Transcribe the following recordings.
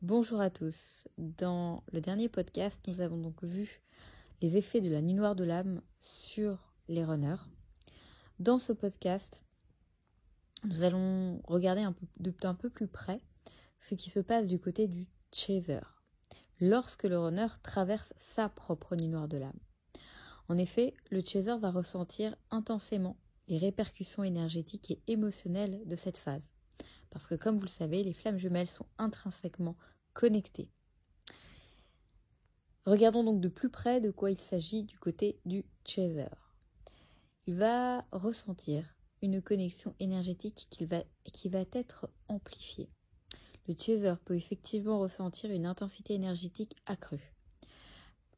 Bonjour à tous. Dans le dernier podcast, nous avons donc vu les effets de la nuit noire de l'âme sur les runners. Dans ce podcast, nous allons regarder d'un peu plus près ce qui se passe du côté du chaser, lorsque le runner traverse sa propre nuit noire de l'âme. En effet, le chaser va ressentir intensément les répercussions énergétiques et émotionnelles de cette phase. Parce que comme vous le savez, les flammes jumelles sont intrinsèquement connectées. Regardons donc de plus près de quoi il s'agit du côté du chaser. Il va ressentir une connexion énergétique qui va être amplifiée. Le chaser peut effectivement ressentir une intensité énergétique accrue,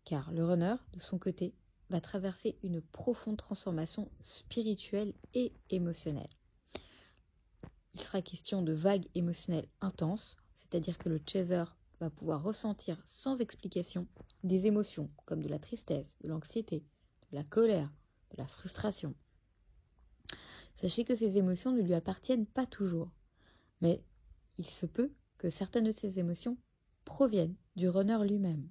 car le runner, de son côté, va traverser une profonde transformation spirituelle et émotionnelle. Il sera question de vagues émotionnelles intenses, c'est-à-dire que le chaser va pouvoir ressentir sans explication des émotions comme de la tristesse, de l'anxiété, de la colère, de la frustration. Sachez que ces émotions ne lui appartiennent pas toujours, mais il se peut que certaines de ces émotions proviennent du runner lui-même.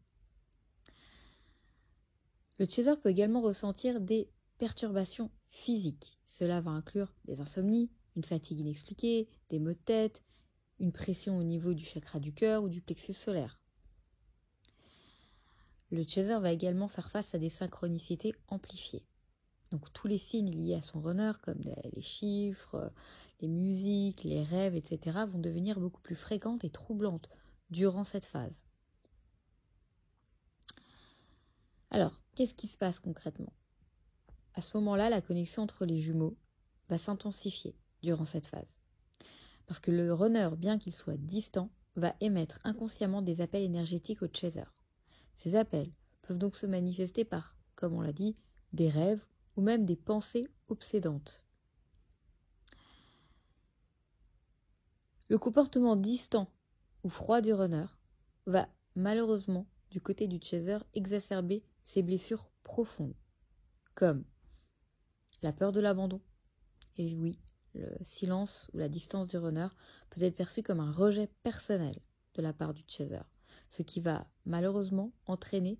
Le chaser peut également ressentir des perturbations physiques. Cela va inclure des insomnies, une fatigue inexpliquée, des maux de tête, une pression au niveau du chakra du cœur ou du plexus solaire. Le chaser va également faire face à des synchronicités amplifiées. Donc tous les signes liés à son runner, comme les chiffres, les musiques, les rêves, etc., vont devenir beaucoup plus fréquentes et troublantes durant cette phase. Alors, qu'est-ce qui se passe concrètement ? À ce moment-là, la connexion entre les jumeaux va s'intensifier durant cette phase. Parce que le runner, bien qu'il soit distant, va émettre inconsciemment des appels énergétiques au chaser. Ces appels peuvent donc se manifester par, comme on l'a dit, des rêves ou même des pensées obsédantes. Le comportement distant ou froid du runner va malheureusement, du côté du chaser, exacerber ses blessures profondes, comme la peur de l'abandon. Et oui, le silence ou la distance du runner peut être perçu comme un rejet personnel de la part du chaser, ce qui va malheureusement entraîner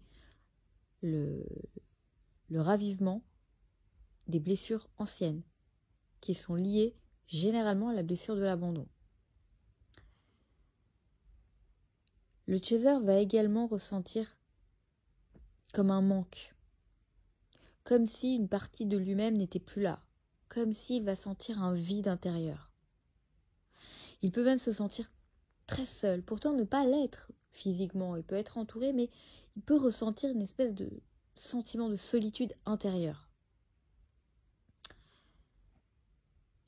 le ravivement des blessures anciennes, qui sont liées généralement à la blessure de l'abandon. Le chaser va également ressentir comme un manque, comme si une partie de lui-même n'était plus là, comme s'il va sentir un vide intérieur. Il peut même se sentir très seul, pourtant ne pas l'être physiquement, il peut être entouré, mais il peut ressentir une espèce de sentiment de solitude intérieure.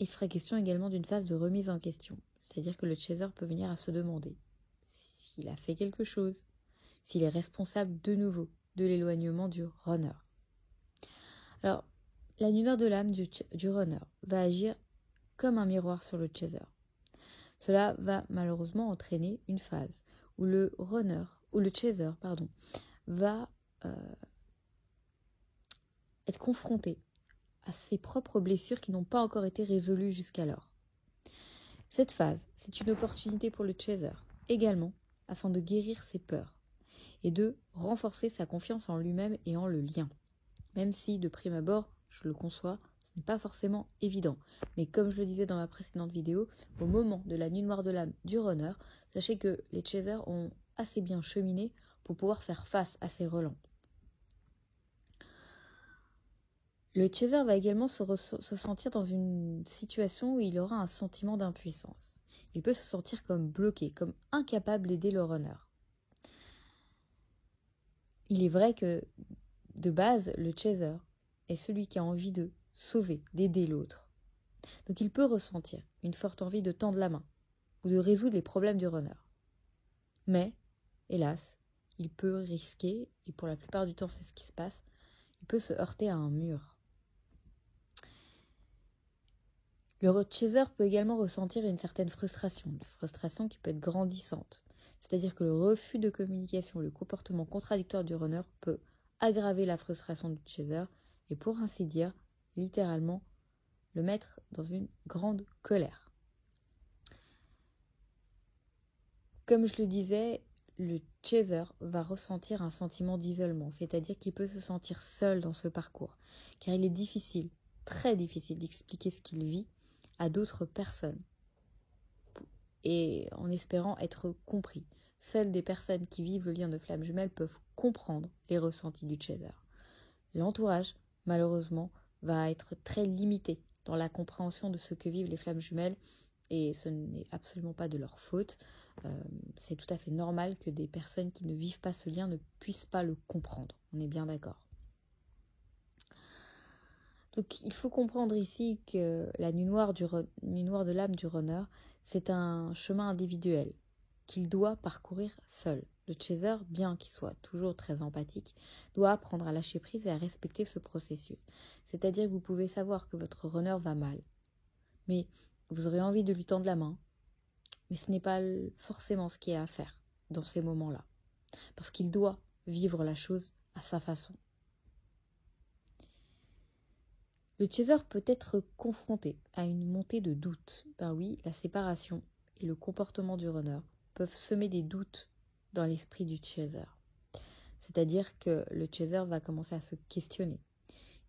Il sera question également d'une phase de remise en question, c'est-à-dire que le chaser peut venir à se demander s'il a fait quelque chose, s'il est responsable de nouveau de l'éloignement du runner. Alors, la nuit noire de l'âme du runner va agir comme un miroir sur le chaser. Cela va malheureusement entraîner une phase où le chaser, va être confronté à ses propres blessures qui n'ont pas encore été résolues jusqu'alors. Cette phase, c'est une opportunité pour le chaser, également, afin de guérir ses peurs et de renforcer sa confiance en lui-même et en le lien. Même si, de prime abord, je le conçois, ce n'est pas forcément évident. Mais comme je le disais dans ma précédente vidéo, au moment de la nuit noire de l'âme du runner, sachez que les chasers ont assez bien cheminé pour pouvoir faire face à ces relents. Le chaser va également se sentir dans une situation où il aura un sentiment d'impuissance. Il peut se sentir comme bloqué, comme incapable d'aider le runner. Il est vrai que, de base, le chaser est celui qui a envie de sauver, d'aider l'autre. Donc il peut ressentir une forte envie de tendre la main ou de résoudre les problèmes du runner. Mais, hélas, il peut risquer, et pour la plupart du temps c'est ce qui se passe, il peut se heurter à un mur. Le chaser peut également ressentir une certaine frustration qui peut être grandissante. C'est-à-dire que le refus de communication, le comportement contradictoire du runner peut aggraver la frustration du chaser et pour ainsi dire, littéralement, le mettre dans une grande colère. Comme je le disais, le chaser va ressentir un sentiment d'isolement, c'est-à-dire qu'il peut se sentir seul dans ce parcours, car il est difficile, très difficile d'expliquer ce qu'il vit à d'autres personnes, et en espérant être compris. Seules des personnes qui vivent le lien de flamme jumelle peuvent comprendre les ressentis du chaser. L'entourage, malheureusement, va être très limité dans la compréhension de ce que vivent les flammes jumelles, et ce n'est absolument pas de leur faute. C'est tout à fait normal que des personnes qui ne vivent pas ce lien ne puissent pas le comprendre. On est bien d'accord. Donc il faut comprendre ici que la nuit noire de l'âme du runner, c'est un chemin individuel qu'il doit parcourir seul. Le chaser, bien qu'il soit toujours très empathique, doit apprendre à lâcher prise et à respecter ce processus. C'est-à-dire que vous pouvez savoir que votre runner va mal, mais vous aurez envie de lui tendre la main, mais ce n'est pas forcément ce qu'il y a à faire dans ces moments-là, parce qu'il doit vivre la chose à sa façon. Le chaser peut être confronté à une montée de doutes. Ben oui, la séparation et le comportement du runner peuvent semer des doutes dans l'esprit du chaser. C'est-à-dire que le chaser va commencer à se questionner.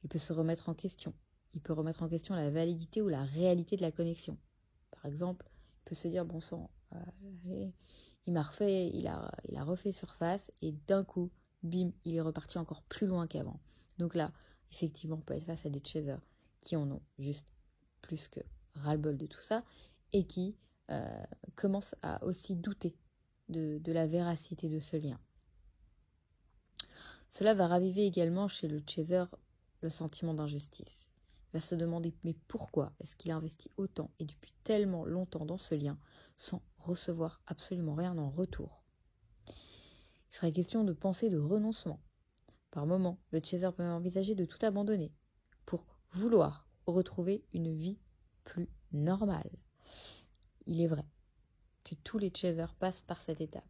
Il peut se remettre en question. Il peut remettre en question la validité ou la réalité de la connexion. Par exemple, il peut se dire, bon sang, il a refait surface et d'un coup, bim, il est reparti encore plus loin qu'avant. Donc là, effectivement, on peut être face à des chasers qui en ont juste plus que ras-le-bol de tout ça et qui commencent à aussi douter de la véracité de ce lien. Cela va raviver également chez le chaser le sentiment d'injustice. Il va se demander mais pourquoi est-ce qu'il a investi autant et depuis tellement longtemps dans ce lien sans recevoir absolument rien en retour. Il sera question de penser de renoncement. Par moments, le chaser peut même envisager de tout abandonner pour vouloir retrouver une vie plus normale. Il est vrai que tous les chasers passent par cette étape,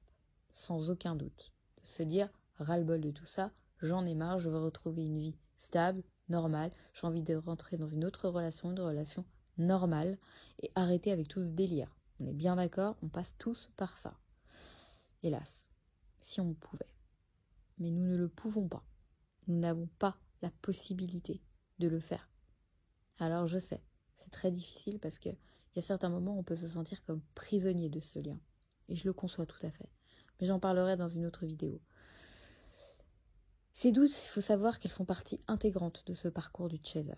sans aucun doute, de se dire ras-le-bol de tout ça, j'en ai marre, je veux retrouver une vie stable, normale, j'ai envie de rentrer dans une relation normale et arrêter avec tout ce délire. On est bien d'accord, on passe tous par ça. Hélas, si on pouvait. Mais nous ne le pouvons pas. Nous n'avons pas la possibilité de le faire. Alors je sais, c'est très difficile parce qu'il y a certains moments où on peut se sentir comme prisonnier de ce lien. Et je le conçois tout à fait. Mais j'en parlerai dans une autre vidéo. Ces doutes, il faut savoir qu'elles font partie intégrante de ce parcours du chaser.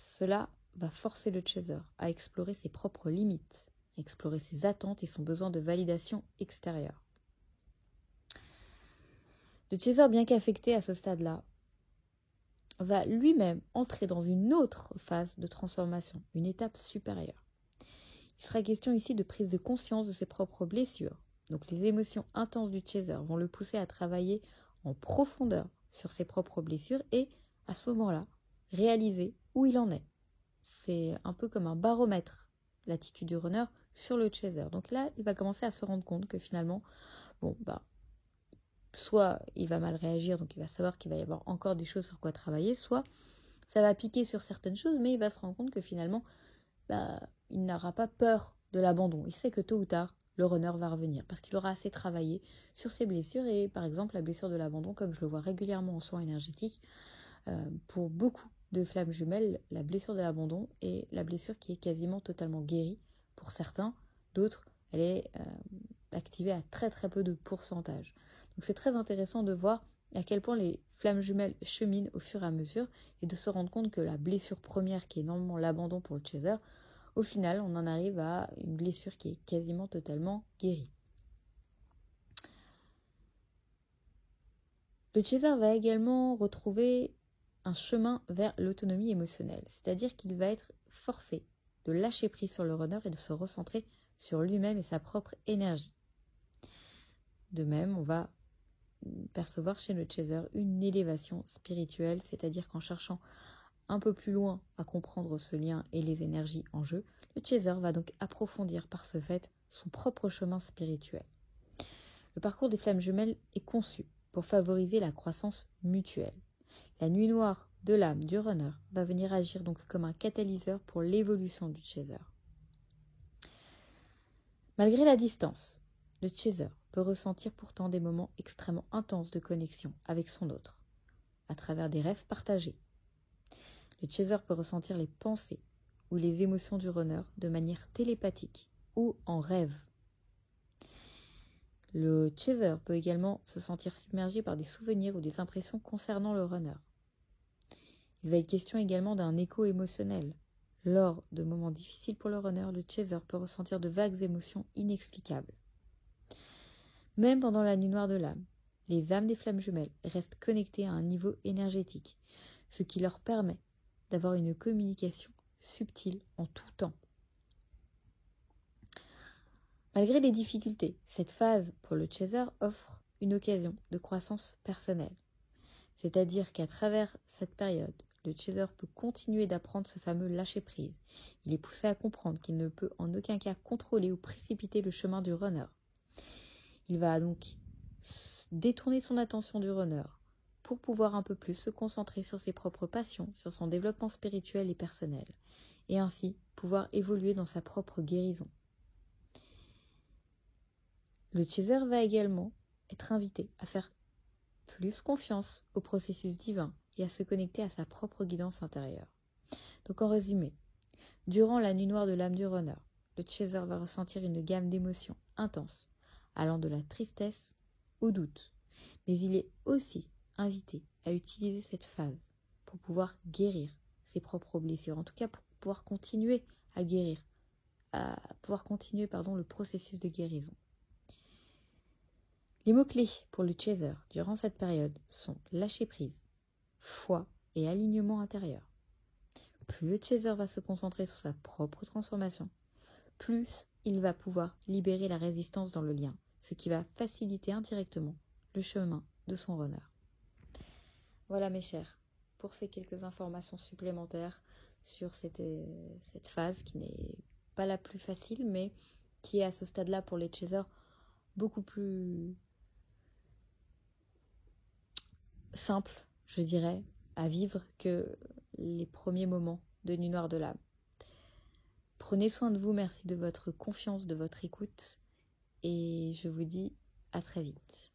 Cela va forcer le chaser à explorer ses propres limites, à explorer ses attentes et son besoin de validation extérieure. Le chaser, bien qu'affecté à ce stade-là, va lui-même entrer dans une autre phase de transformation, une étape supérieure. Il sera question ici de prise de conscience de ses propres blessures. Donc les émotions intenses du chaser vont le pousser à travailler en profondeur sur ses propres blessures et, à ce moment-là, réaliser où il en est. C'est un peu comme un baromètre, l'attitude du runner sur le chaser. Donc là, il va commencer à se rendre compte que finalement, soit il va mal réagir, donc il va savoir qu'il va y avoir encore des choses sur quoi travailler, soit ça va piquer sur certaines choses, mais il va se rendre compte que finalement, il n'aura pas peur de l'abandon. Il sait que tôt ou tard, le runner va revenir parce qu'il aura assez travaillé sur ses blessures et par exemple la blessure de l'abandon, comme je le vois régulièrement en soins énergétiques, pour beaucoup de flammes jumelles, la blessure de l'abandon est la blessure qui est quasiment totalement guérie pour certains, d'autres, elle est activée à très très peu de pourcentage. Donc c'est très intéressant de voir à quel point les flammes jumelles cheminent au fur et à mesure et de se rendre compte que la blessure première qui est normalement l'abandon pour le chaser, au final on en arrive à une blessure qui est quasiment totalement guérie. Le chaser va également retrouver un chemin vers l'autonomie émotionnelle, c'est-à-dire qu'il va être forcé de lâcher prise sur le runner et de se recentrer sur lui-même et sa propre énergie. De même, on va percevoir chez le chaser une élévation spirituelle, c'est-à-dire qu'en cherchant un peu plus loin à comprendre ce lien et les énergies en jeu, le chaser va donc approfondir par ce fait son propre chemin spirituel. Le parcours des flammes jumelles est conçu pour favoriser la croissance mutuelle. La nuit noire de l'âme du runner va venir agir donc comme un catalyseur pour l'évolution du chaser. Malgré la distance le chaser peut ressentir pourtant des moments extrêmement intenses de connexion avec son autre, à travers des rêves partagés. Le chaser peut ressentir les pensées ou les émotions du runner de manière télépathique ou en rêve. Le chaser peut également se sentir submergé par des souvenirs ou des impressions concernant le runner. Il va être question également d'un écho émotionnel. Lors de moments difficiles pour le runner, le chaser peut ressentir de vagues émotions inexplicables. Même pendant la nuit noire de l'âme, les âmes des flammes jumelles restent connectées à un niveau énergétique, ce qui leur permet d'avoir une communication subtile en tout temps. Malgré les difficultés, cette phase pour le chaser offre une occasion de croissance personnelle. C'est-à-dire qu'à travers cette période, le chaser peut continuer d'apprendre ce fameux lâcher-prise. Il est poussé à comprendre qu'il ne peut en aucun cas contrôler ou précipiter le chemin du runner. Il va donc détourner son attention du runner pour pouvoir un peu plus se concentrer sur ses propres passions, sur son développement spirituel et personnel, et ainsi pouvoir évoluer dans sa propre guérison. Le chaser va également être invité à faire plus confiance au processus divin et à se connecter à sa propre guidance intérieure. Donc en résumé, durant la nuit noire de l'âme du runner, le chaser va ressentir une gamme d'émotions intenses, allant de la tristesse au doute. Mais il est aussi invité à utiliser cette phase pour pouvoir guérir ses propres blessures, en tout cas pour pouvoir continuer à guérir, le processus de guérison. Les mots-clés pour le chaser durant cette période sont lâcher prise, foi et alignement intérieur. Plus le chaser va se concentrer sur sa propre transformation, plus il va pouvoir libérer la résistance dans le lien, ce qui va faciliter indirectement le chemin de son runner. Voilà mes chers, pour ces quelques informations supplémentaires sur cette phase qui n'est pas la plus facile, mais qui est à ce stade-là pour les chasers beaucoup plus simple, je dirais, à vivre que les premiers moments de Nuit Noire de l'âme. Prenez soin de vous, merci de votre confiance, de votre écoute, et je vous dis à très vite.